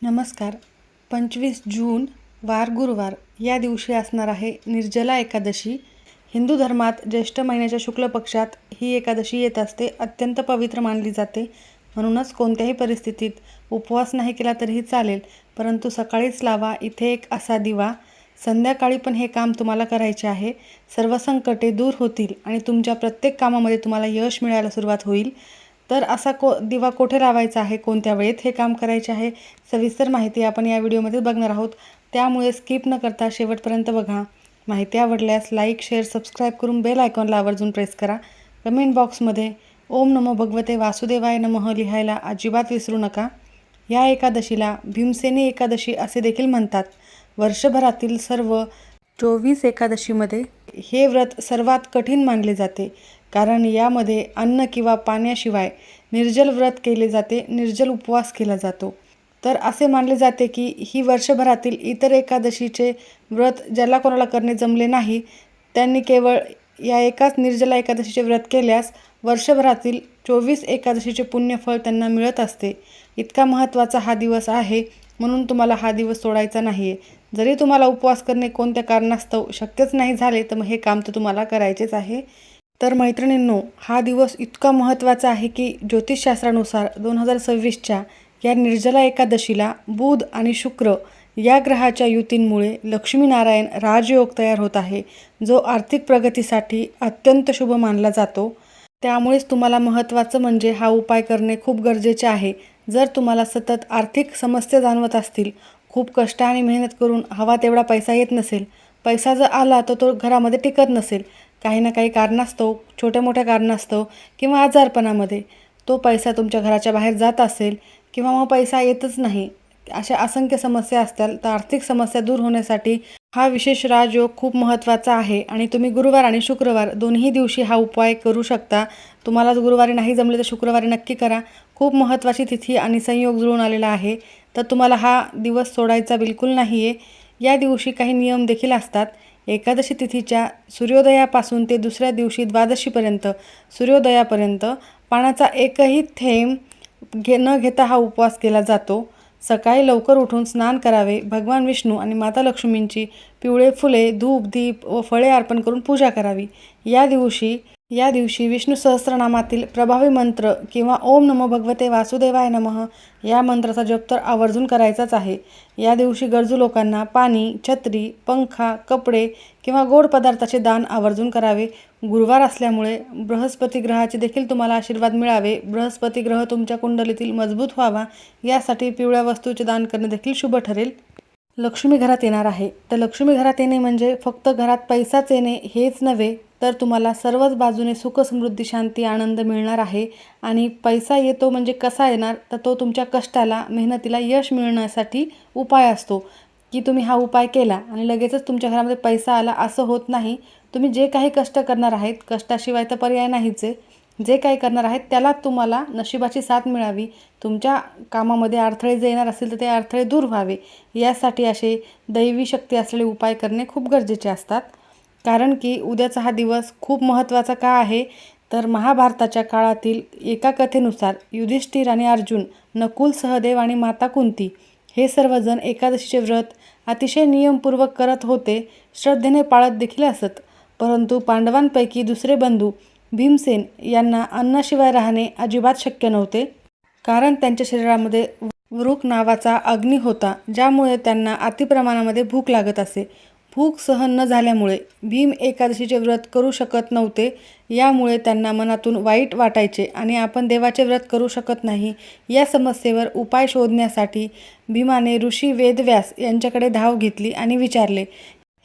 नमस्कार. 25 जून वार गुरुवार या दिवशी असणार आहे निर्जला एकादशी. हिंदू धर्मात ज्येष्ठ महिन्याच्या शुक्ल पक्षात ही एकादशी येत असते. अत्यंत पवित्र मानली जाते. म्हणूनच कोणत्याही परिस्थितीत उपवास नाही केला तरीही चालेल, परंतु सकाळीच लावा इथे एक असा दिवा. संध्याकाळी पण हे काम तुम्हाला करायचे आहे. सर्व संकटे दूर होतील आणि तुमच्या प्रत्येक कामामध्ये तुम्हाला यश मिळायला सुरुवात होईल. तर असा दिवा कोठे लावायचा आहे, कोणत्या वेळेत हे काम करायचे आहे, सविस्तर माहिती आपण या व्हिडिओमध्ये बघणार आहोत. त्यामुळे स्किप न करता शेवटपर्यंत बघा. माहिती आवडल्यास लाईक, शेअर, सबस्क्राईब करून बेल आयकॉनला आवर्जून प्रेस करा. कमेंट बॉक्समध्ये ओम नमो भगवते वासुदेवाय नमः लिहायला अजिबात विसरू नका. या एकादशीला भीमसेनी एकादशी असे देखील म्हणतात. वर्षभरातील सर्व 24 एकादशीमध्ये हे व्रत सर्वात कठीण मानले जाते, कारण यामध्ये अन्न किंवा पाण्याशिवाय निर्जल व्रत केले जाते, निर्जल उपवास केला जातो. तर असे मानले जाते की ही वर्षभरातील इतर एकादशीचे व्रत ज्याला कोणाला करणे जमले नाही, त्यांनी केवळ या एकाच निर्जला एकादशीचे व्रत केल्यास वर्षभरातील 24 एकादशीचे पुण्यफळ त्यांना मिळत असते. इतका महत्त्वाचा हा दिवस आहे, म्हणून तुम्हाला हा दिवस सोडायचा नाही आहे. जरी तुम्हाला उपवास करणे कोणत्या कारणास्तव शक्यच नाही झाले, तर मग हे काम तर तुम्हाला करायचेच आहे. तर मैत्रिणींनो, हा दिवस इतका महत्त्वाचा आहे की ज्योतिषशास्त्रानुसार 2026च्या या निर्जला एकादशीला बुध आणि शुक्र या ग्रहाच्या युतींमुळे लक्ष्मीनारायण राजयोग तयार होत आहे, जो आर्थिक प्रगतीसाठी अत्यंत शुभ मानला जातो. त्यामुळेच तुम्हाला महत्त्वाचं म्हणजे हा उपाय करणे खूप गरजेचे आहे. जर तुम्हाला सतत आर्थिक समस्या जाणवत असतील, खूप कष्ट आणि मेहनत करून हवा तेवढा पैसा येत नसेल, पैसा जर आला तर तो घरामध्ये टिकत नसेल, काही ना काही कारणास्तव, छोट्या मोठ्या कारणास्तव किंवा आजारपणामध्ये तो पैसा तुमच्या घराच्या बाहेर जात असेल किंवा मग पैसा येतच नाही, अशा असंख्य समस्या असतील, तर आर्थिक समस्या दूर होण्यासाठी हा विशेष राजयोग खूप महत्त्वाचा आहे. आणि तुम्ही गुरुवार आणि शुक्रवार दोन्ही दिवशी हा उपाय करू शकता. तुम्हाला गुरुवारी नाही जमले तर शुक्रवारी नक्की करा. खूप महत्त्वाची तिथी आणि संयोग जुळून आलेला आहे, तर तुम्हाला हा दिवस सोडायचा बिलकुल नाही आहे. या दिवशी काही नियम देखील असतात. एकादशी तिथीच्या सूर्योदयापासून ते दुसऱ्या दिवशी द्वादशीपर्यंत सूर्योदयापर्यंत पाण्याचा एकही थेंब न घेता हा उपवास केला जातो. सकाळी लवकर उठून स्नान करावे. भगवान विष्णू आणि माता लक्ष्मींची पिवळे फुले, धूप, दीप व फळे अर्पण करून पूजा करावी. या दिवशी विष्णू सहस्त्रनामातील प्रभावी मंत्र किंवा ओम नमो भगवते वासुदेवाय नमः या मंत्राचा जप तर आवर्जून करायचाच आहे. या दिवशी गरजू लोकांना पाणी, छत्री, पंखा, कपडे किंवा गोड पदार्थाचे दान आवर्जून करावे. गुरुवार असल्यामुळे बृहस्पती ग्रहाचे देखील तुम्हाला आशीर्वाद मिळावे. बृहस्पती ग्रह तुमच्या कुंडलीतील मजबूत व्हावा, यासाठी पिवळ्या वस्तूचे दान करणे देखील शुभ ठरेल. लक्ष्मी घरात येणार आहे, तर लक्ष्मी घरात येणे म्हणजे फक्त घरात पैसाच येणे हेच नव्हे, तर तुम्हाला सर्वच बाजूने सुख, समृद्धी, शांती, आनंद मिळणार आहे. आणि पैसा येतो म्हणजे कसा येणार, तर तो तुमच्या कष्टाला, मेहनतीला यश मिळण्यासाठी उपाय असतो. की तुम्ही हा उपाय केला आणि लगेचच तुमच्या घरामध्ये पैसा आला असं होत नाही. तुम्ही जे काही कष्ट करणार आहेत, कष्टाशिवाय तर पर्याय नाहीच आहे, जे काही करणार आहेत त्याला तुम्हाला नशिबाची साथ मिळावी. तुमच्या कामामध्ये अडथळे जे येणार असतील तर ते अडथळे दूर व्हावे, यासाठी असे दैवी शक्ती असलेले उपाय करणे खूप गरजेचे असतात. कारण की उद्याचा हा दिवस खूप महत्त्वाचा का आहे, तर महाभारताच्या काळातील एका कथेनुसार युधिष्ठिर आणि अर्जुन, नकुल, सहदेव आणि माता कुंती हे सर्वजण एकादशीचे व्रत अतिशय नियमपूर्वक करत होते, श्रद्धेने पाळत देखील असत. परंतु पांडवांपैकी दुसरे बंधू भीमसेन यांना अन्नाशिवाय राहणे अजिबात शक्य नव्हते, कारण त्यांच्या शरीरामध्ये वृक नावाचा अग्नी होता, ज्यामुळे त्यांना अतिप्रमाणामध्ये भूक लागत असे. भूक सहन न झाल्यामुळे भीम एकादशीचे व्रत करू शकत नव्हते. यामुळे त्यांना मनातून वाईट वाटायचे आणि आपण देवाचे व्रत करू शकत नाही. या समस्येवर उपाय शोधण्यासाठी भीमाने ऋषी वेदव्यास यांच्याकडे धाव घेतली आणि विचारले,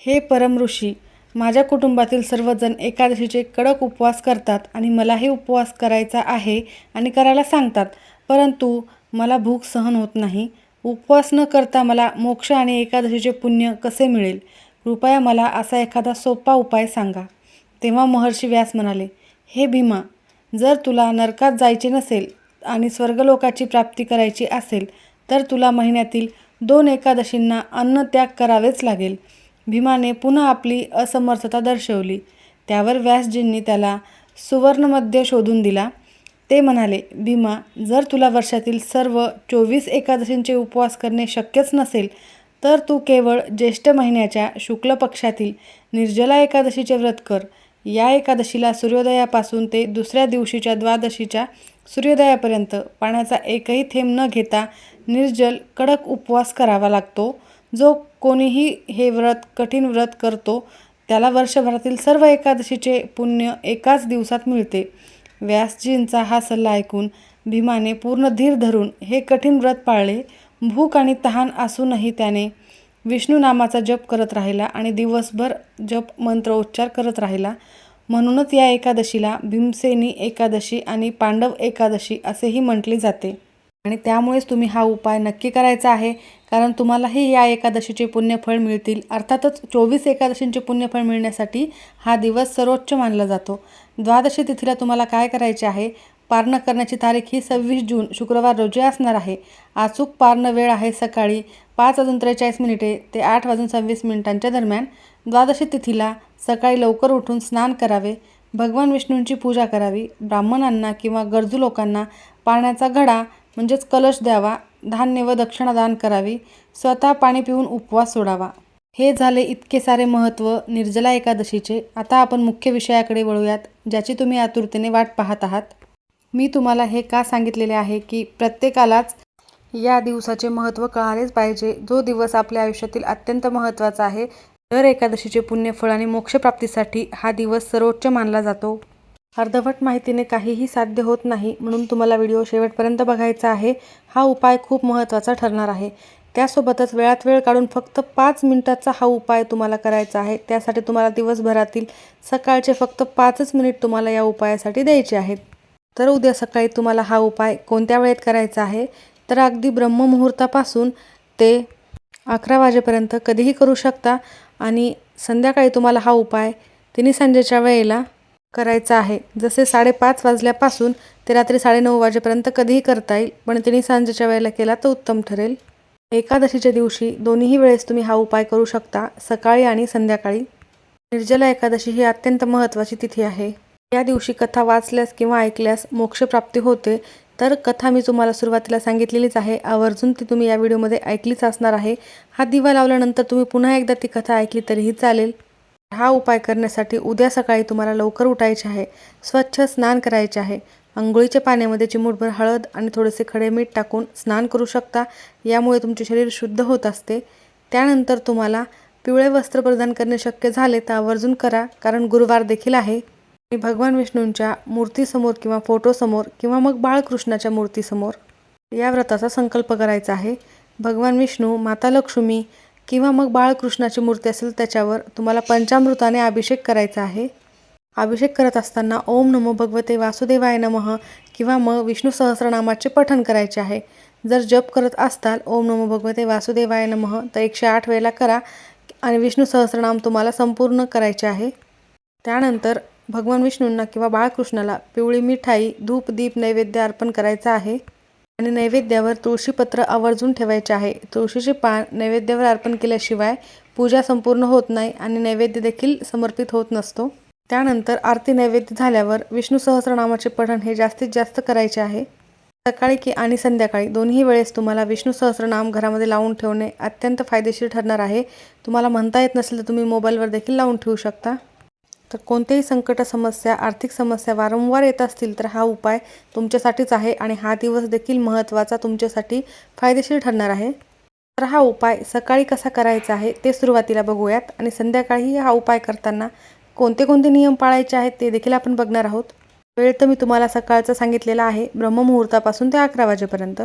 हे परम ऋषी, माझ्या कुटुंबातील सर्वजण एकादशीचे कडक उपवास करतात आणि मलाही उपवास करायचा आहे आणि करायला सांगतात, परंतु मला भूक सहन होत नाही. उपवास न करता मला मोक्ष आणि एकादशीचे पुण्य कसे मिळेल? कृपया मला असा एखादा सोपा उपाय सांगा. तेव्हा महर्षी व्यास म्हणाले, हे भीमा, जर तुला नरकात जायचे नसेल आणि स्वर्गलोकाची प्राप्ती करायची असेल, तर तुला महिन्यातील 2 एकादशींना अन्नत्याग करावेच लागेल. भीमाने पुन्हा आपली असमर्थता दर्शवली. त्यावर व्यासजींनी त्याला सुवर्णमध्य शोधून दिला. ते म्हणाले, भीमा, जर तुला वर्षातील सर्व 24 एकादशींचे उपवास करणे शक्यच नसेल तर तू केवळ ज्येष्ठ महिन्याच्या शुक्ल पक्षातील निर्जला एकादशीचे व्रत कर. या एकादशीला सूर्योदयापासून ते दुसऱ्या दिवशीच्या द्वादशीच्या सूर्योदयापर्यंत पाण्याचा एकही थेंब न घेता निर्जल कडक उपवास करावा लागतो. जो कोणीही हे कठीण व्रत करतो त्याला वर्षभरातील सर्व एकादशीचे पुण्य एकाच दिवसात मिळते. व्यासजींचा हा सल्ला ऐकून भीमाने पूर्ण धीर धरून हे कठीण व्रत पाळले. भूक आणि तहान असूनही त्याने विष्णू नामाचा जप करत राहिला आणि दिवसभर जप मंत्रोच्चार करत राहिला. म्हणूनच या एकादशीला भीमसेनी एकादशी आणि पांडव एकादशी असेही म्हटले जाते. आणि त्यामुळेच तुम्ही हा उपाय नक्की करायचा आहे, कारण तुम्हालाही या एकादशीचे पुण्यफळ मिळतील. अर्थातच 24 एकादशींचे पुण्यफळ मिळण्यासाठी हा दिवस सर्वोच्च मानला जातो. द्वादशी तिथीला तुम्हाला काय करायचे आहे? पारणं करण्याची तारीख ही 26 जून शुक्रवार रोजी असणार आहे. अचूक पारणं वेळ आहे सकाळी 5:43 ते 8:26 दरम्यान. द्वादशी तिथीला सकाळी लवकर उठून स्नान करावे, भगवान विष्णूंची पूजा करावी, ब्राह्मणांना किंवा गरजू लोकांना पाण्याचा घडा म्हणजेच कलश द्यावा, धान्य व दक्षिणा दान करावी, स्वतः पाणी पिऊन उपवास सोडावा. हे झाले इतके सारे महत्त्व निर्जला एकादशीचे. आता आपण मुख्य विषयाकडे वळूयात, ज्याची तुम्ही आतुरतेने वाट पाहत आहात. मी तुम्हाला हे का सांगितलेले आहे की प्रत्येकालाच या दिवसाचे महत्त्व कळालेच पाहिजे. जो दिवस आपल्या आयुष्यातील अत्यंत महत्त्वाचा आहे. दर एकादशीचे पुण्यफळ आणि मोक्षप्राप्तीसाठी हा दिवस सर्वोच्च मानला जातो. अर्धवट माहितीने काहीही साध्य होत नाही, म्हणून तुम्हाला व्हिडिओ शेवटपर्यंत बघायचा आहे. हा उपाय खूप महत्त्वाचा ठरणार आहे. त्यासोबतच वेळात वेळ काढून फक्त 5 मिनिटाचा हा उपाय तुम्हाला करायचा आहे. त्यासाठी तुम्हाला दिवसभरातील सकाळचे फक्त 5च मिनिट तुम्हाला या उपायासाठी द्यायचे आहेत. तर उद्या सकाळी तुम्हाला हा उपाय कोणत्या वेळेत करायचा आहे? तर अगदी ब्रह्ममुहूर्तापासून ते 11 वाजेपर्यंत कधीही करू शकता. आणि संध्याकाळी तुम्हाला हा उपाय तिन्ही संजेच्या वेळेला करायचा आहे. जसे 5:30 वाजल्यापासून ते रात्री 9:30 वाजेपर्यंत कधीही करता येईल, पण तिन्ही सांजेच्या वेळेला केला तर उत्तम ठरेल. एकादशीच्या दिवशी दोन्हीही वेळेस तुम्ही हा उपाय करू शकता, सकाळी आणि संध्याकाळी. निर्जला एकादशी ही अत्यंत महत्त्वाची तिथी आहे. या दिवशी कथा वाचल्यास किंवा ऐकल्यास मोक्षप्राप्ती होते. तर कथा मी तुम्हाला सुरुवातीला सांगितलेलीच आहे, आवर्जून ती तुम्ही या व्हिडिओमध्ये ऐकलीच असणार आहे. हा दिवा लावल्यानंतर तुम्ही पुन्हा एकदा ती कथा ऐकली तरीही चालेल. हा उपाय करण्यासाठी उद्या सकाळी तुम्हाला लवकर उठायचे आहे, स्वच्छ स्नान करायचे आहे. अंघोळीच्या पाण्यामध्ये चिमूटभर हळद आणि थोडेसे खडे मीठ टाकून स्नान करू शकता. यामुळे तुमचे शरीर शुद्ध होत असते. त्यानंतर तुम्हाला पिवळे वस्त्र परिधान करणे शक्य झाले तर आवर्जून करा, कारण गुरुवार देखील आहे. आणि भगवान विष्णूंच्या मूर्तीसमोर किंवा फोटोसमोर किंवा मग बाळकृष्णाच्या मूर्तीसमोर या व्रताचा संकल्प करायचा आहे. भगवान विष्णू, माता लक्ष्मी किंवा मग बाळकृष्णाची मूर्ती असेल त्याच्यावर तुम्हाला पंचामृताने अभिषेक करायचा आहे. अभिषेक करत असताना ओम नमो भगवते वासुदेवाय नमः किंवा मग विष्णू सहस्रनामाचे पठण करायचे आहे. जर जप करत असताल ओम नमो भगवते वासुदेवाय नमः तर 108 वेळेला करा आणि विष्णू सहस्रनाम तुम्हाला संपूर्ण करायचे आहे. त्यानंतर भगवान विष्णूंना किंवा बाळकृष्णाला पिवळी मिठाई, धूप, दीप नैवेद्य अर्पण करायचा आहे. आणि नैवेद्यावर तुळशीपत्र आवर्जून ठेवायचे आहे. तुळशीचे पान नैवेद्यावर अर्पण केल्याशिवाय पूजा संपूर्ण होत नाही आणि नैवेद्य देखील समर्पित होत नसतो. त्यानंतर आरती नैवेद्य झाल्यावर विष्णू सहस्रनामाचे पठण हे जास्तीत जास्त करायचे आहे. सकाळी आणि संध्याकाळी दोन्ही वेळेस तुम्हाला विष्णू सहस्रनाम घरामध्ये लावून ठेवणे अत्यंत फायदेशीर ठरणार आहे. तुम्हाला म्हणता येत नसेल तर तुम्ही मोबाईलवर देखील लावून ठेवू शकता. तर कोणतेही संकट, समस्या, आर्थिक समस्या वारंवार येत असतील तर हा उपाय तुमच्यासाठीच आहे आणि हा दिवस देखील महत्त्वाचा तुमच्यासाठी फायदेशीर ठरणार आहे. तर हा उपाय सकाळी कसा करायचा आहे ते सुरुवातीला बघूयात आणि संध्याकाळी हा उपाय करताना कोणते कोणते नियम पाळायचे आहेत ते देखील आपण बघणार आहोत. वेळ तर मी तुम्हाला सकाळचा सांगितलेला आहे, ब्रह्ममुहूर्तापासून ते 11 वाजेपर्यंत.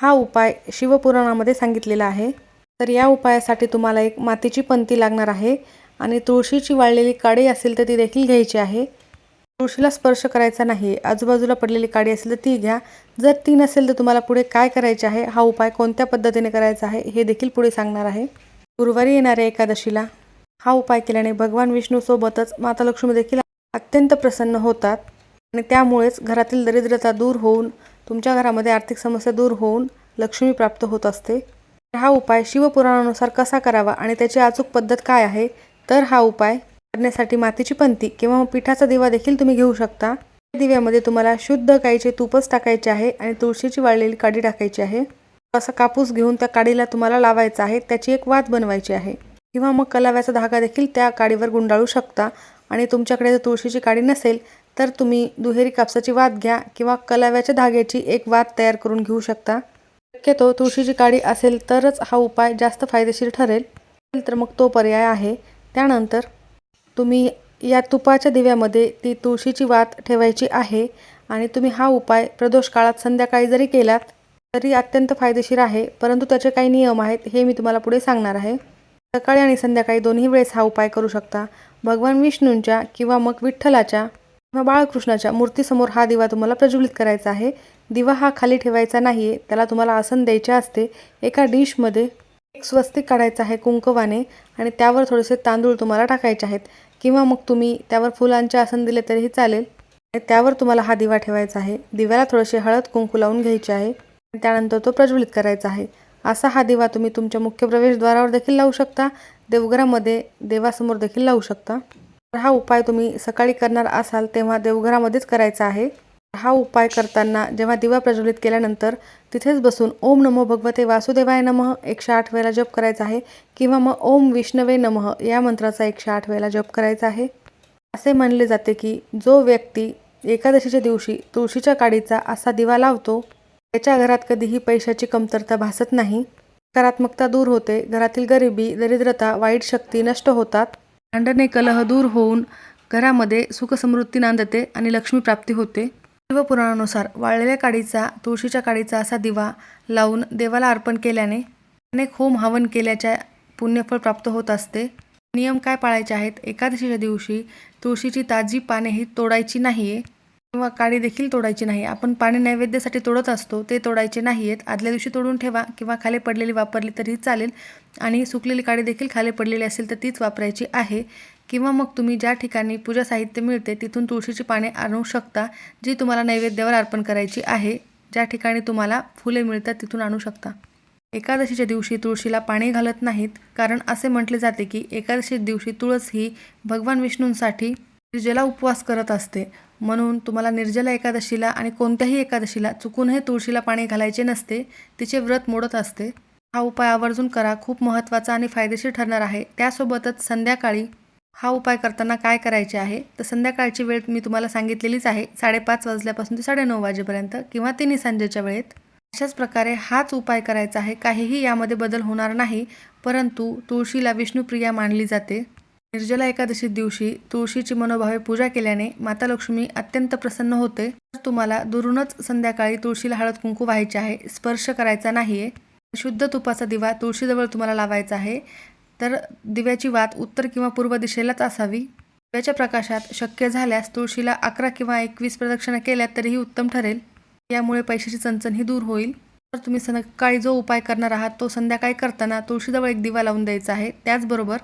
हा उपाय शिवपुराणामध्ये सांगितलेला आहे. तर या उपायासाठी तुम्हाला एक मातीची पंती लागणार आहे आणि तुळशीची वाळलेली काडी असेल तर ती देखील घ्यायची आहे. तुळशीला स्पर्श करायचा नाही. आजूबाजूला पडलेली काडी असेल तर ती घ्या. जर ती नसेल तर तुम्हाला पुढे काय करायचे आहे, हा उपाय कोणत्या पद्धतीने करायचा आहे हे देखील पुढे सांगणार आहे. गुरुवारी येणाऱ्या एकादशीला हा उपाय केल्याने भगवान विष्णूसोबतच माता लक्ष्मी देखील अत्यंत प्रसन्न होतात आणि त्यामुळेच घरातील दरिद्रता दूर होऊन, तुमच्या घरामध्ये आर्थिक समस्या दूर होऊन लक्ष्मी प्राप्त होत असते. हा उपाय शिवपुराणानुसार कसा करावा आणि त्याची अचूक पद्धत काय आहे? तर हा उपाय करण्यासाठी मातीची पंती किंवा पिठाचा दिवा देखील तुम्ही घेऊ शकता. दिव्यामध्ये तुम्हाला शुद्ध गाईचे तूपच टाकायचे आहे आणि तुळशीची वाळलेली काडी टाकायची आहे. असा कापूस घेऊन त्या काडीला तुम्हाला लावायचा आहे. त्याची एक वात बनवायची आहे किंवा मग कलाव्याचा धागा देखील त्या काडीवर गुंडाळू शकता. आणि तुमच्याकडे जर तुळशीची काडी नसेल तर तुम्ही दुहेरी कापसाची वात घ्या किंवा कलाव्याच्या धाग्याची एक वात तयार करून घेऊ शकता. शक्यतो तुळशीची काडी असेल तरच हा उपाय जास्त फायदेशीर ठरेल, तर मग तो पर्याय आहे. त्यानंतर तुम्ही या तुपाच्या दिव्यामध्ये ती तुळशीची वात ठेवायची आहे आणि तुम्ही हा उपाय प्रदोष काळात संध्याकाळी जरी केलात तरी अत्यंत फायदेशीर आहे. परंतु त्याचे काही नियम आहेत, हे मी तुम्हाला पुढे सांगणार आहे. सकाळी आणि संध्याकाळी दोन्ही वेळेस हा उपाय करू शकता. भगवान विष्णूंच्या किंवा मग विठ्ठलाच्या किंवा बाळकृष्णाच्या मूर्तीसमोर हा दिवा तुम्हाला प्रज्वलित करायचा आहे. दिवा हा खाली ठेवायचा नाही आहे, त्याला तुम्हाला आसन द्यायचे असते. एका डिशमध्ये एक स्वस्तिक काढायचं आहे कुंकवाने आणि त्यावर थोडेसे तांदूळ तुम्हाला टाकायचे आहेत किंवा मग तुम्ही त्यावर फुलांचे आसन दिले तरीही चालेल. त्यावर तुम्हाला हा दिवा ठेवायचा आहे. दिव्याला थोडेसे हळद कुंकू लावून घ्यायचे आहे आणि त्यानंतर तो प्रज्वलित करायचा आहे. असा हा दिवा तुम्ही तुमच्या मुख्य प्रवेशद्वारावर देखील लावू शकता, देवघरामध्ये देवासमोर देखील लावू शकता. हा उपाय तुम्ही सकाळी करणार असाल तेव्हा देवघरामध्येच करायचा आहे. हा उपाय करताना जेव्हा दिवा प्रज्वलित केल्यानंतर तिथेच बसून ओम नमो भगवते वासुदेवाय नमः 108 वेळेला जप करायचा आहे किंवा मग ओम विष्णवे नमः या मंत्राचा 108 वेळेला जप करायचा आहे. असे मानले जाते की जो व्यक्ती एकादशीच्या दिवशी तुळशीच्या काडीचा असा दिवा लावतो त्याच्या घरात कधीही पैशाची कमतरता भासत नाही, नकारात्मकता दूर होते, घरातील गरिबी, दरिद्रता, वाईट शक्ती नष्ट होतात, भांडणे कलह दूर होऊन घरामध्ये सुखसमृद्धी नांदते आणि लक्ष्मी प्राप्ती होते. शिवपुराणानुसार वाळलेल्या काडीचा तुळशीच्या काडीचा असा दिवा लावून देवाला अर्पण केल्याने अनेक होम हवन केल्याच्या पुण्यफळ प्राप्त होत असते. नियम काय पाळायचे आहेत? एकादशीच्या दिवशी तुळशीची ताजी पाने ही तोडायची नाही आहे किंवा काडी देखील तोडायची नाही. आपण पाने नैवेद्यासाठी तोडत असतो ते तोडायचे नाही आहेत. आदल्या दिवशी तोडून ठेवा किंवा खाली पडलेली वापरली तरीही चालेल आणि सुकलेली काडी देखील खाली पडलेली असेल तर तीच वापरायची आहे. किंवा मग तुम्ही ज्या ठिकाणी पूजा साहित्य मिळते तिथून तुळशीची पाने आणू शकता, जी तुम्हाला नैवेद्यावर अर्पण करायची आहे. ज्या ठिकाणी तुम्हाला फुले मिळतात तिथून आणू शकता. एकादशीच्या दिवशी तुळशीला पाणी घालत नाहीत, कारण असे म्हटले जाते की एकादशी दिवशी तुळस ही भगवान विष्णूंसाठी निर्जला उपवास करत असते. म्हणून तुम्हाला निर्जला एकादशीला आणि कोणत्याही एकादशीला चुकूनही तुळशीला पाणी घालायचे नसते, तिचे व्रत मोडत असते. हा उपाय आवर्जून करा, खूप महत्त्वाचा आणि फायदेशीर ठरणार आहे. त्यासोबतच संध्याकाळी हा उपाय करताना काय करायचे आहे तर संध्याकाळची वेळ मी तुम्हाला सांगितलेलीच आहे, 5:30 वाजल्यापासून ते 9:30 वाजेपर्यंत किंवा तिन्ही सांजेच्या वेळेत. अशाच प्रकारे हाच उपाय करायचा आहे. काहीही यामध्ये बदल होणार नाही, परंतु तुळशीला विष्णुप्रिया मानली जाते. निर्जला एकादशी दिवशी तुळशीची मनोभावे पूजा केल्याने माता लक्ष्मी अत्यंत प्रसन्न होते. तर तुम्हाला दुरूनच संध्याकाळी तुळशीला हळद कुंकू व्हायचे आहे, स्पर्श करायचा नाहीये. शुद्ध तुपाचा दिवा तुळशीजवळ तुम्हाला लावायचा आहे. तर दिव्याची वात उत्तर किंवा पूर्व दिशेलाच असावी. दिव्याच्या प्रकाशात शक्य झाल्यास तुळशीला 11 किंवा 21 प्रदक्षिणा केल्या तरीही उत्तम ठरेल. यामुळे पैशाची चणचणही दूर होईल. तर तुम्ही सकाळी जो उपाय करणार आहात तो संध्याकाळी करताना तुळशीजवळ एक दिवा लावून द्यायचा आहे. त्याचबरोबर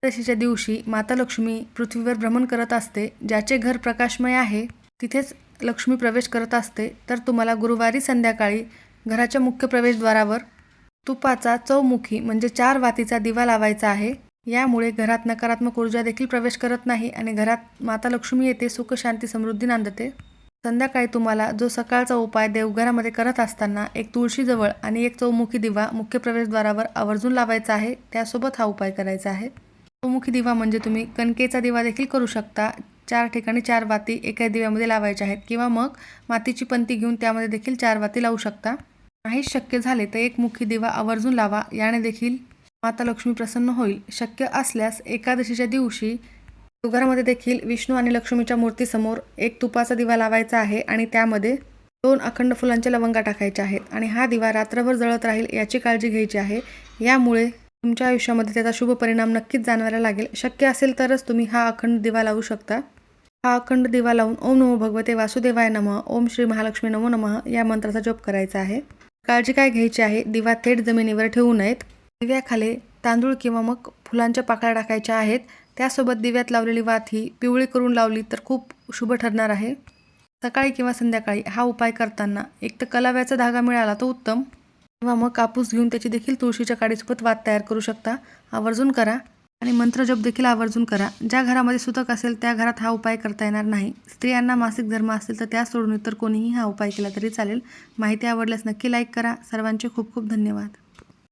एकादशीच्या दिवशी माता लक्ष्मी पृथ्वीवर भ्रमण करत असते. ज्याचे घर प्रकाशमय आहे तिथेच लक्ष्मी प्रवेश करत असते. तर तुम्हाला गुरुवारी संध्याकाळी घराच्या मुख्य प्रवेशद्वारावर तुपाचा चौमुखी म्हणजे 4 वातीचा दिवा लावायचा आहे. यामुळे घरात नकारात्मक ऊर्जा देखील प्रवेश करत नाही आणि घरात माता लक्ष्मी येते, सुख शांती समृद्धी नांदते. संध्याकाळी तुम्हाला जो सकाळचा उपाय देवघरामध्ये करत असताना एक तुळशीजवळ आणि एक चौमुखी दिवा मुख्य प्रवेशद्वारावर आवर्जून लावायचा आहे. त्यासोबत हा उपाय करायचा आहे. चौमुखी दिवा म्हणजे तुम्ही कणकेचा दिवा देखील करू शकता. 4 ठिकाणी 4 वाती एका दिव्यामध्ये लावायच्या आहेत किंवा मग मातीची पंती घेऊन त्यामध्ये देखील 4 वाती लावू शकता. नाहीच शक्य झाले तर एक मुखी दिवा आवर्जून लावा, याने देखील माता लक्ष्मी प्रसन्न होईल. शक्य असल्यास एकादशीच्या दिवशी देवघरामध्ये देखील विष्णू आणि लक्ष्मीच्या मूर्तीसमोर एक तुपाचा दिवा लावायचा आहे आणि त्यामध्ये 2 अखंड फुलांच्या लवंगा टाकायच्या आहेत आणि हा दिवा रात्रभर जळत राहील याची काळजी घ्यायची आहे. यामुळे तुमच्या आयुष्यामध्ये त्याचा शुभ परिणाम नक्कीच जाणवायला लागेल. शक्य असेल तरच तुम्ही हा अखंड दिवा लावू शकता. हा अखंड दिवा लावून ओम नमो भगवते वासुदेवाय नमः, ओम श्री महालक्ष्मी नमो नमः या मंत्राचा जप करायचा आहे. काळजी काय घ्यायची आहे? दिवा थेट जमिनीवर ठेवू नयेत. दिव्याखाली तांदूळ किंवा मग फुलांच्या पाकळ्या टाकायच्या आहेत. त्यासोबत दिव्यात लावलेली वात ही पिवळी करून लावली तर खूप शुभ ठरणार आहे. सकाळी किंवा संध्याकाळी हा उपाय करताना एक तर कलाव्याचा धागा मिळाला तो उत्तम, किंवा मग कापूस घेऊन त्याची देखील तुळशीच्या काडीसोबत वात तयार करू शकता. आवर्जून करा. आणि मंत्रजप देखील आवर्जून करा. ज्या घरामध्ये सुतक असेल त्या घरात हा उपाय करता येणार नाही. स्त्रियांना मासिक धर्म असेल तर त्या सोडून इतर कोणीही हा उपाय केला तरी चालेल. माहिती आवडल्यास नक्की लाईक करा. सर्वांचे खूप खूप धन्यवाद.